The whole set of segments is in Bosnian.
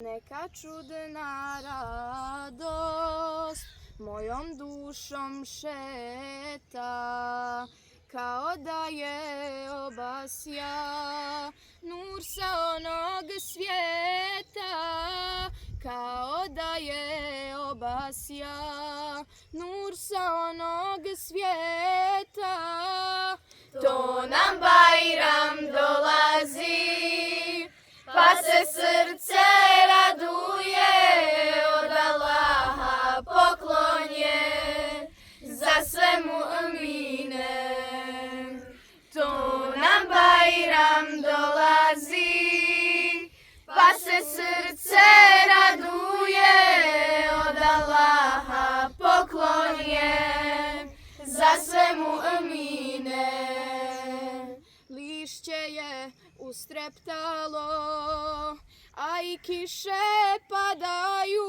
Neka čudna radost mojom dušom šeta, kao da je obasja nur sa onog svijeta, kao da je obasja nur sa onog svijeta. To nam Bajram dolazi, pa se srce raduje, od Allaha poklon je za sve mu'mine. To nam Bajram dolazi, pa se srce raduje, od Allaha poklon je za sve mu'mine. Lišće je ustreptalo, a i kiše padaju,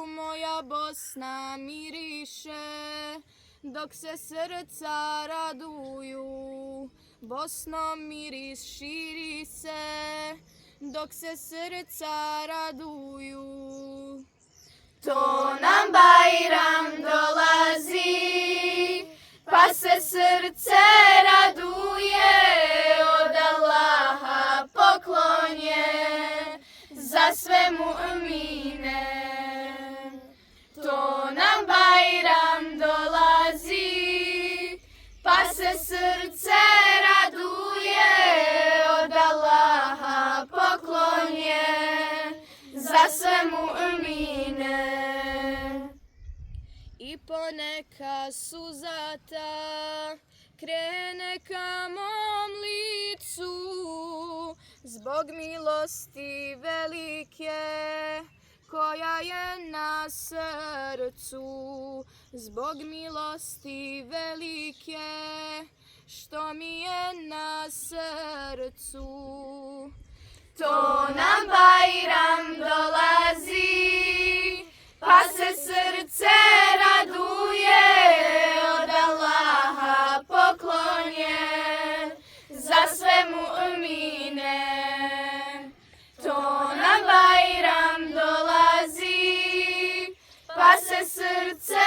moja Bosna miriše, dok se srca raduju. Bosno miris širi se, dok se srca raduju. To nam Bajram dolazi, pa se srce raduje, od Allaha poklon je za sve mu'mine. To nam Bajram dolazi, pa se srce raduje, od Allaha poklon je za sve mu'mine. I poneka suzata krene ka mom licu, zbog milosti velike koja je na srcu, zbog milosti velike što mi je na srcu. To nam Bajram dolazi, pa se srce raduje, od Allaha poklon je za sve mu'mine. To nam Bajram dolazi, pa se srce